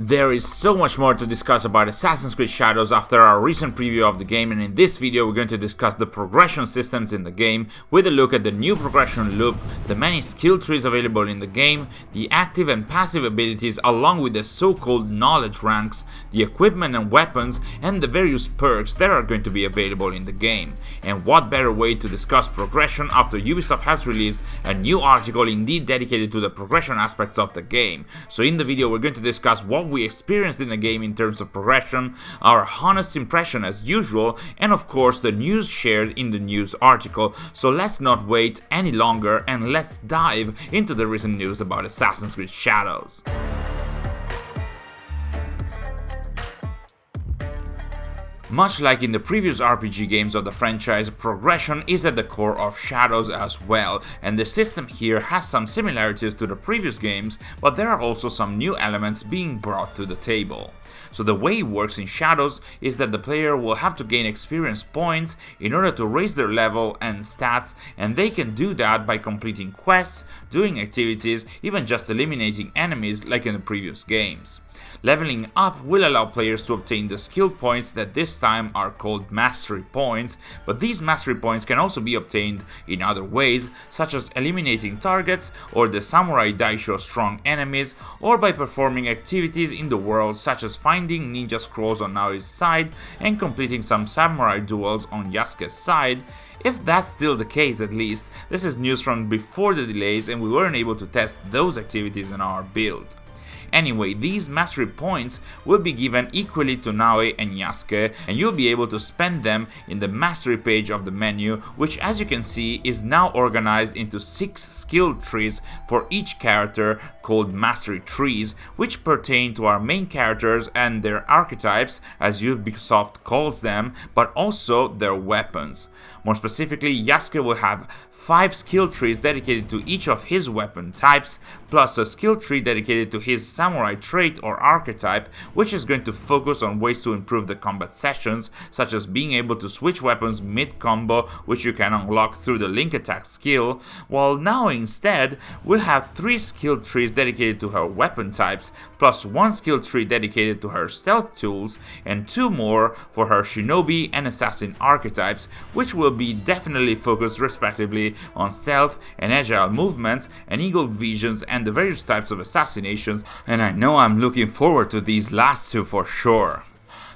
There is so much more to discuss about Assassin's Creed Shadows after our recent preview of the game, and in this video we're going to discuss the progression systems in the game with a look at the new progression loop, the many skill trees available in the game, the active and passive abilities along with the so-called knowledge ranks, the equipment and weapons, and the various perks that are going to be available in the game. And what better way to discuss progression after Ubisoft has released a new article indeed dedicated to the progression aspects of the game. So in the video we're going to discuss what we experienced in the game in terms of progression, our honest impression as usual, and of course the news shared in the news article. So let's not wait any longer and let's dive into the recent news about Assassin's Creed Shadows. Much like in the previous RPG games of the franchise, progression is at the core of Shadows as well, and the system here has some similarities to the previous games, but there are also some new elements being brought to the table. So the way it works in Shadows is that the player will have to gain experience points in order to raise their level and stats, and they can do that by completing quests, doing activities, even just eliminating enemies like in the previous games. Leveling up will allow players to obtain the skill points that this time are called mastery points, but these mastery points can also be obtained in other ways, such as eliminating targets or the samurai daisho strong enemies, or by performing activities in the world such as finding ninja scrolls on Naoi's side and completing some samurai duels on Yasuke's side. If that's still the case, at least, this is news from before the delays and we weren't able to test those activities in our build. Anyway, these mastery points will be given equally to Naoi and Yasuke, and you'll be able to spend them in the mastery page of the menu, which as you can see is now organized into 6 skill trees for each character called mastery trees, which pertain to our main characters and their archetypes, as Ubisoft calls them, but also their weapons. More specifically, Yasuke will have 5 skill trees dedicated to each of his weapon types, plus a skill tree dedicated to his samurai trait or archetype, which is going to focus on ways to improve the combat sessions, such as being able to switch weapons mid-combo, which you can unlock through the link attack skill, while now instead we'll have 3 skill trees dedicated to her weapon types, plus 1 skill tree dedicated to her stealth tools, and 2 more for her shinobi and assassin archetypes, which will be definitely focused respectively on stealth and agile movements and eagle visions and the various types of assassinations, and I know I'm looking forward to these last 2 for sure.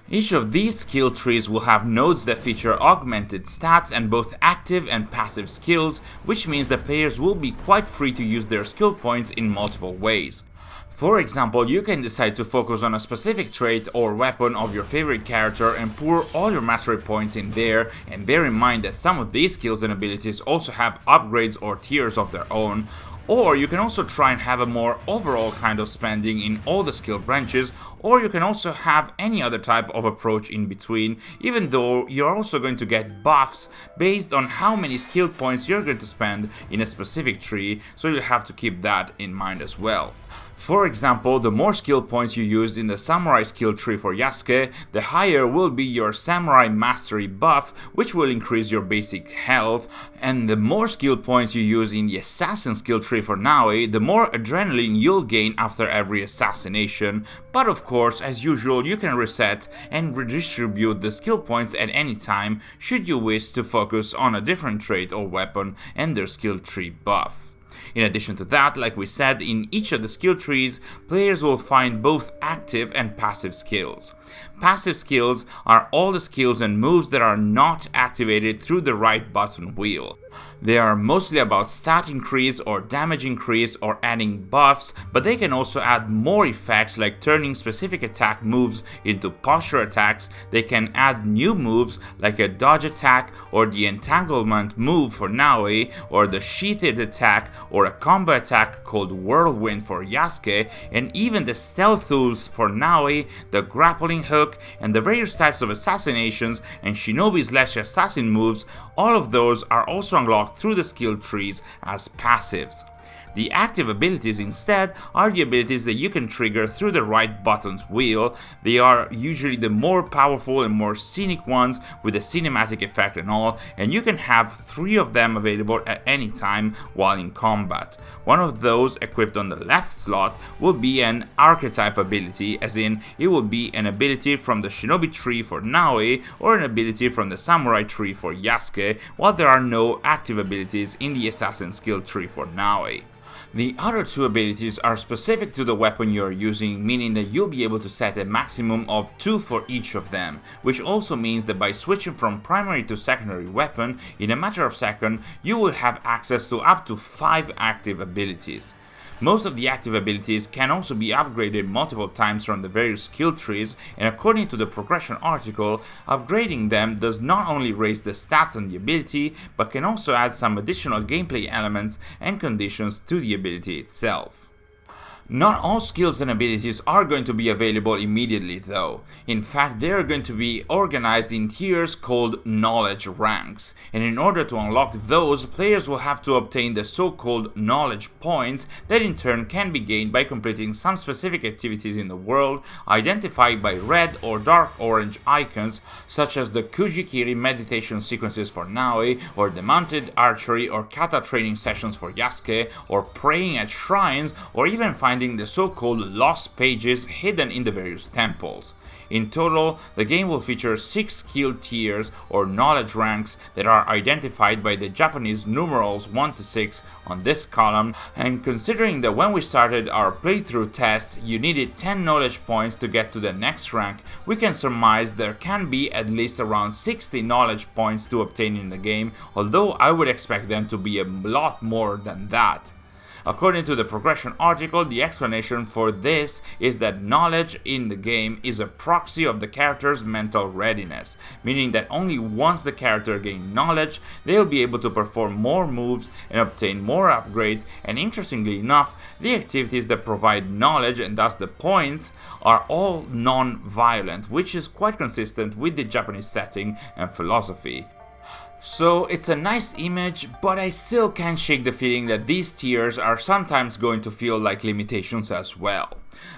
Each of these skill trees will have nodes that feature augmented stats and both active and passive skills, which means that players will be quite free to use their skill points in multiple ways. For example, you can decide to focus on a specific trait or weapon of your favorite character and pour all your mastery points in there, and bear in mind that some of these skills and abilities also have upgrades or tiers of their own. Or you can also try and have a more overall kind of spending in all the skill branches, or you can also have any other type of approach in between, even though you're also going to get buffs based on how many skill points you're going to spend in a specific tree, so you'll have to keep that in mind as well. For example, the more skill points you use in the samurai skill tree for Yasuke, the higher will be your samurai mastery buff, which will increase your basic health, and the more skill points you use in the assassin skill tree for Naoi, the more adrenaline you'll gain after every assassination. But of course, as usual, you can reset and redistribute the skill points at any time should you wish to focus on a different trait or weapon and their skill tree buff. In addition to that, like we said, in each of the skill trees, players will find both active and passive skills. Passive skills are all the skills and moves that are not activated through the right button wheel. They are mostly about stat increase or damage increase or adding buffs, but they can also add more effects like turning specific attack moves into posture attacks. They can add new moves like a dodge attack or the entanglement move for Naoi, or the sheathed attack or a combo attack called whirlwind for Yasuke, and even the stealth tools for Naoi, the grappling hook, and the various types of assassinations and shinobi/assassin moves. All of those are also unlocked through the skill trees as passives. The active abilities instead are the abilities that you can trigger through the right buttons wheel. They are usually the more powerful and more scenic ones with a cinematic effect and all, and you can have 3 of them available at any time while in combat. One of those equipped on the left slot will be an archetype ability, as in it will be an ability from the Shinobi tree for Naoi or an ability from the Samurai tree for Yasuke, while there are no active abilities in the Assassin skill tree for Naoi. The other 2 abilities are specific to the weapon you are using, meaning that you'll be able to set a maximum of 2 for each of them, which also means that by switching from primary to secondary weapon, in a matter of seconds, you will have access to up to 5 active abilities. Most of the active abilities can also be upgraded multiple times from the various skill trees, and according to the progression article, upgrading them does not only raise the stats on the ability, but can also add some additional gameplay elements and conditions to the ability itself. Not all skills and abilities are going to be available immediately though. In fact, they are going to be organized in tiers called knowledge ranks, and in order to unlock those, players will have to obtain the so-called knowledge points that in turn can be gained by completing some specific activities in the world identified by red or dark orange icons, such as the Kujikiri meditation sequences for Naoi, or the mounted archery or kata training sessions for Yasuke, or praying at shrines, or even finding the so-called lost pages hidden in the various temples. In total, the game will feature 6 skill tiers or knowledge ranks that are identified by the Japanese numerals 1 to 6 on this column, and considering that when we started our playthrough test you needed 10 knowledge points to get to the next rank, we can surmise there can be at least around 60 knowledge points to obtain in the game, although I would expect them to be a lot more than that. According to the progression article, the explanation for this is that knowledge in the game is a proxy of the character's mental readiness, meaning that only once the character gains knowledge, they'll be able to perform more moves and obtain more upgrades, and interestingly enough, the activities that provide knowledge and thus the points are all non-violent, which is quite consistent with the Japanese setting and philosophy. So it's a nice image, but I still can't shake the feeling that these tiers are sometimes going to feel like limitations as well.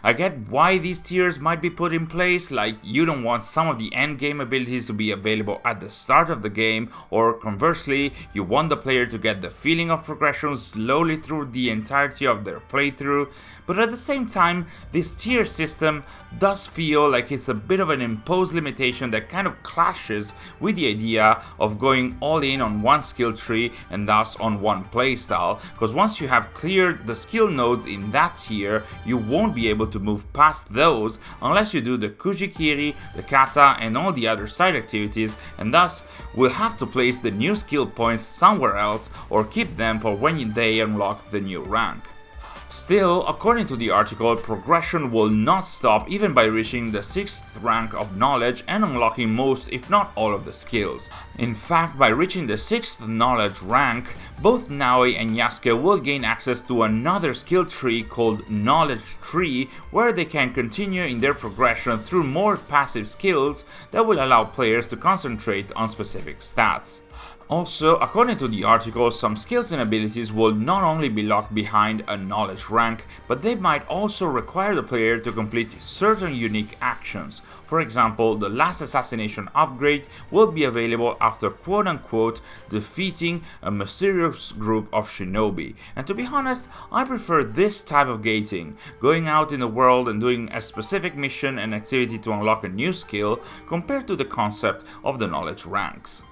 I get why these tiers might be put in place, like you don't want some of the endgame abilities to be available at the start of the game, or conversely, you want the player to get the feeling of progression slowly through the entirety of their playthrough, but at the same time, this tier system does feel like it's a bit of an imposed limitation that kind of clashes with the idea of going all in on one skill tree and thus on one playstyle, because once you have cleared the skill nodes in that tier, you won't be able to move past those unless you do the Kujikiri, the Kata, and all the other side activities, and thus will have to place the new skill points somewhere else or keep them for when they unlock the new rank. Still, according to the article, progression will not stop even by reaching the 6th rank of knowledge and unlocking most if not all of the skills. In fact, by reaching the 6th knowledge rank, both Naoi and Yasuke will gain access to another skill tree called Knowledge Tree, where they can continue in their progression through more passive skills that will allow players to concentrate on specific stats. Also, according to the article, some skills and abilities will not only be locked behind a knowledge rank, but they might also require the player to complete certain unique actions. For example, the last assassination upgrade will be available after quote-unquote defeating a mysterious group of shinobi. And to be honest, I prefer this type of gating, going out in the world and doing a specific mission and activity to unlock a new skill, compared to the concept of the knowledge ranks.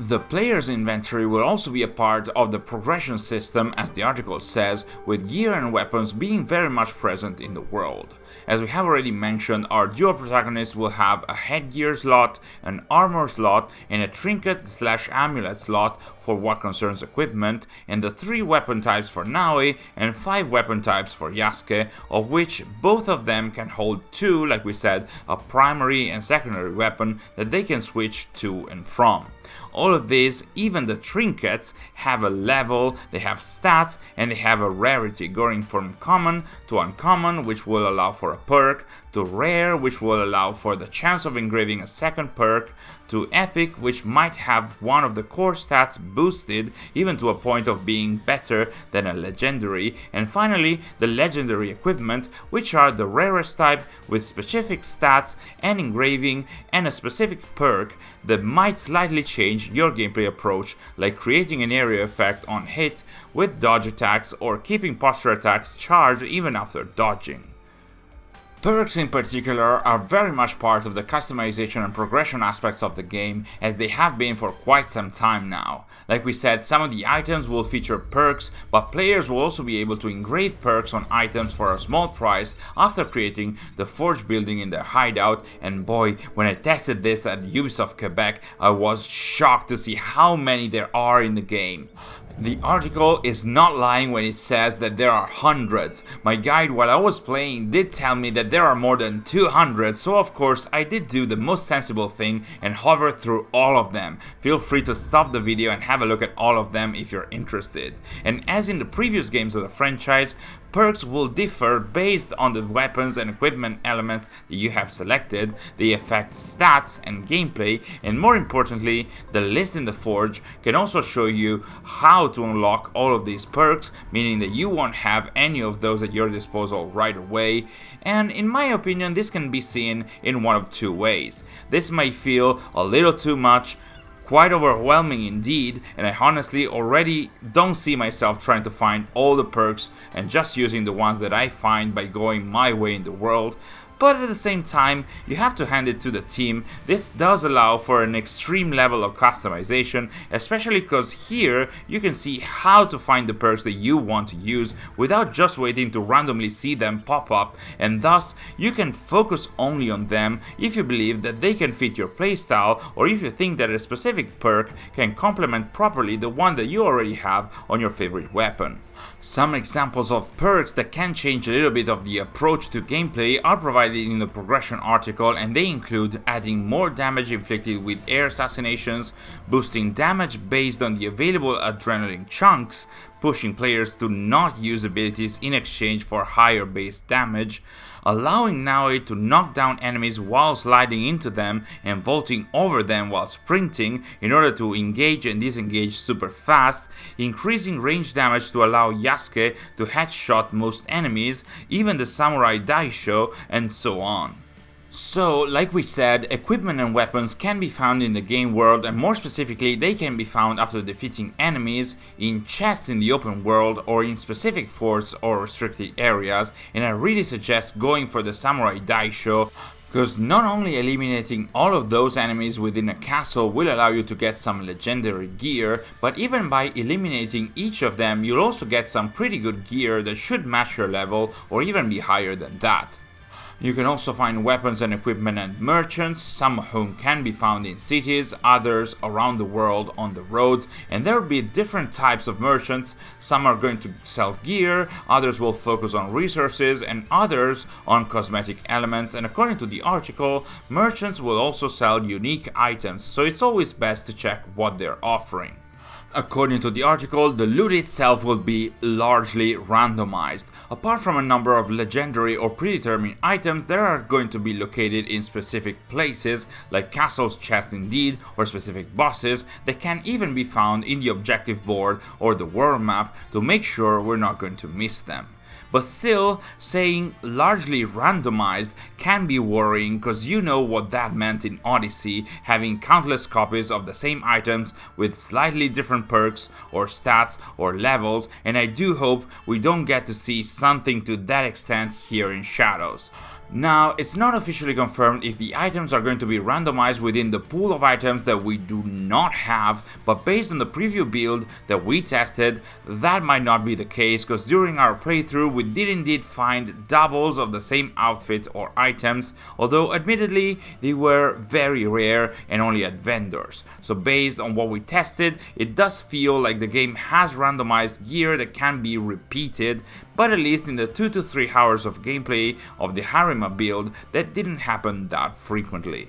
The player's inventory will also be a part of the progression system, as the article says, with gear and weapons being very much present in the world. As we have already mentioned, our dual protagonists will have a headgear slot, an armor slot, and a trinket/amulet slot for what concerns equipment, and the 3 weapon types for Naoi and 5 weapon types for Yasuke, of which both of them can hold 2, like we said, a primary and secondary weapon that they can switch to and from. All of these, even the trinkets, have a level, they have stats, and they have a rarity, going from common to uncommon, which will allow for for a perk, to rare, which will allow for the chance of engraving a second perk, to epic, which might have one of the core stats boosted even to a point of being better than a legendary, and finally the legendary equipment, which are the rarest type with specific stats and engraving and a specific perk that might slightly change your gameplay approach, like creating an area effect on hit with dodge attacks or keeping posture attacks charged even after dodging. Perks in particular are very much part of the customization and progression aspects of the game, as they have been for quite some time now. Like we said, some of the items will feature perks, but players will also be able to engrave perks on items for a small price after creating the forge building in their hideout, and boy, when I tested this at Ubisoft Quebec, I was shocked to see how many there are in the game. The article is not lying when it says that there are hundreds. My guide while I was playing did tell me that there are more than 200, so of course I did do the most sensible thing and hover through all of them. Feel free to stop the video and have a look at all of them if you're interested. And as in the previous games of the franchise, perks will differ based on the weapons and equipment elements that you have selected. They affect stats and gameplay, and more importantly, the list in the forge can also show you how to unlock all of these perks, meaning that you won't have any of those at your disposal right away. And in my opinion, this can be seen in one of two ways. This might feel a little too much, quite overwhelming indeed, and I honestly already don't see myself trying to find all the perks and just using the ones that I find by going my way in the world. But at the same time, you have to hand it to the team, this does allow for an extreme level of customization, especially because here you can see how to find the perks that you want to use without just waiting to randomly see them pop up, and thus you can focus only on them if you believe that they can fit your playstyle, or if you think that a specific perk can complement properly the one that you already have on your favorite weapon. Some examples of perks that can change a little bit of the approach to gameplay are provided in the progression article, and they include adding more damage inflicted with air assassinations, boosting damage based on the available adrenaline chunks, pushing players to not use abilities in exchange for higher base damage, allowing Naoi to knock down enemies while sliding into them and vaulting over them while sprinting in order to engage and disengage super fast, increasing range damage to allow Yasuke to headshot most enemies, even the Samurai Daisho, and so on. So, like we said, equipment and weapons can be found in the game world, and more specifically they can be found after defeating enemies, in chests in the open world, or in specific forts or restricted areas, and I really suggest going for the Samurai Daisho, because not only eliminating all of those enemies within a castle will allow you to get some legendary gear, but even by eliminating each of them you'll also get some pretty good gear that should match your level or even be higher than that. You can also find weapons and equipment and merchants, some of whom can be found in cities, others around the world on the roads, and there will be different types of merchants. Some are going to sell gear, others will focus on resources, and others on cosmetic elements, and according to the article, merchants will also sell unique items, so it's always best to check what they're offering. According to the article, the loot itself will be largely randomized. Apart from a number of legendary or predetermined items that are going to be located in specific places, like castles, chests indeed, or specific bosses, that can even be found in the objective board or the world map to make sure we're not going to miss them. But still, saying largely randomized can be worrying, because you know what that meant in Odyssey, having countless copies of the same items with slightly different perks or stats or levels, and I do hope we don't get to see something to that extent here in Shadows. Now, it's not officially confirmed if the items are going to be randomized within the pool of items that we do not have, but based on the preview build that we tested, that might not be the case, because during our playthrough we did indeed find doubles of the same outfit or items, although admittedly they were very rare and only at vendors. So based on what we tested, it does feel like the game has randomized gear that can be repeated, but at least in the 2 to 3 hours of gameplay of the Harima build, that didn't happen that frequently.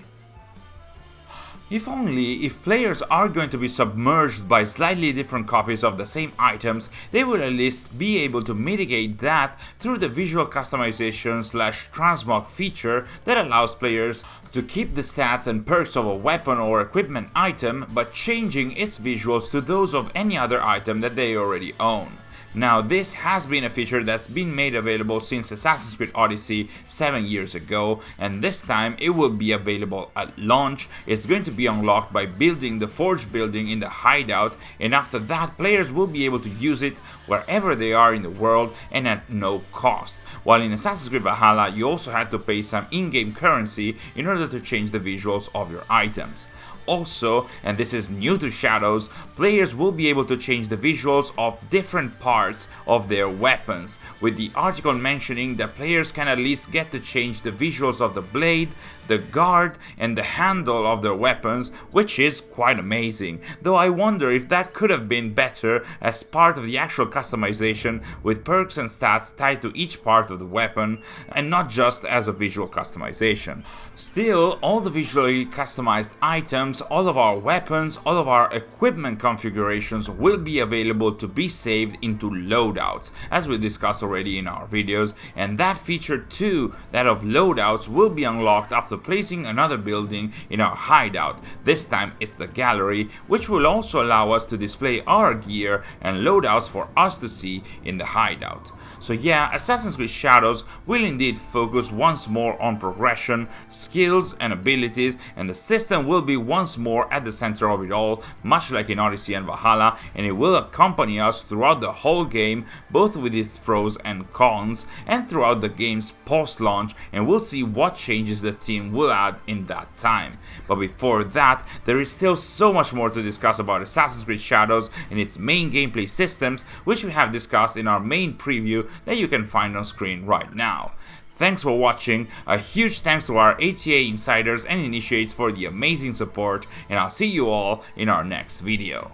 If only if players are going to be submerged by slightly different copies of the same items, they will at least be able to mitigate that through the visual customization / transmog feature that allows players to keep the stats and perks of a weapon or equipment item, but changing its visuals to those of any other item that they already own. Now, this has been a feature that's been made available since Assassin's Creed Odyssey 7 years ago, and this time it will be available at launch. It's going to be unlocked by building the Forge building in the hideout, and after that players will be able to use it wherever they are in the world and at no cost. While in Assassin's Creed Valhalla you also had to pay some in-game currency in order to change the visuals of your items. Also, and this is new to Shadows, players will be able to change the visuals of different parts of their weapons, with the article mentioning that players can at least get to change the visuals of the blade, the guard, and the handle of their weapons, which is quite amazing, though I wonder if that could have been better as part of the actual customization with perks and stats tied to each part of the weapon, and not just as a visual customization. Still, all the visually customized items, all of our weapons, all of our equipment configurations will be available to be saved into loadouts, as we discussed already in our videos, and that feature too, that of loadouts, will be unlocked after placing another building in our hideout. This time it's the gallery, which will also allow us to display our gear and loadouts for us to see in the hideout. So yeah, Assassin's Creed Shadows will indeed focus once more on progression, skills and abilities, and the system will be once more at the center of it all, much like in Odyssey and Valhalla, and it will accompany us throughout the whole game, both with its pros and cons, and throughout the game's post-launch, and we'll see what changes the team will add in that time. But before that, there is still so much more to discuss about Assassin's Creed Shadows and its main gameplay systems, which we have discussed in our main preview that you can find on screen right now. Thanks for watching, a huge thanks to our HCA insiders and initiates for the amazing support, and I'll see you all in our next video.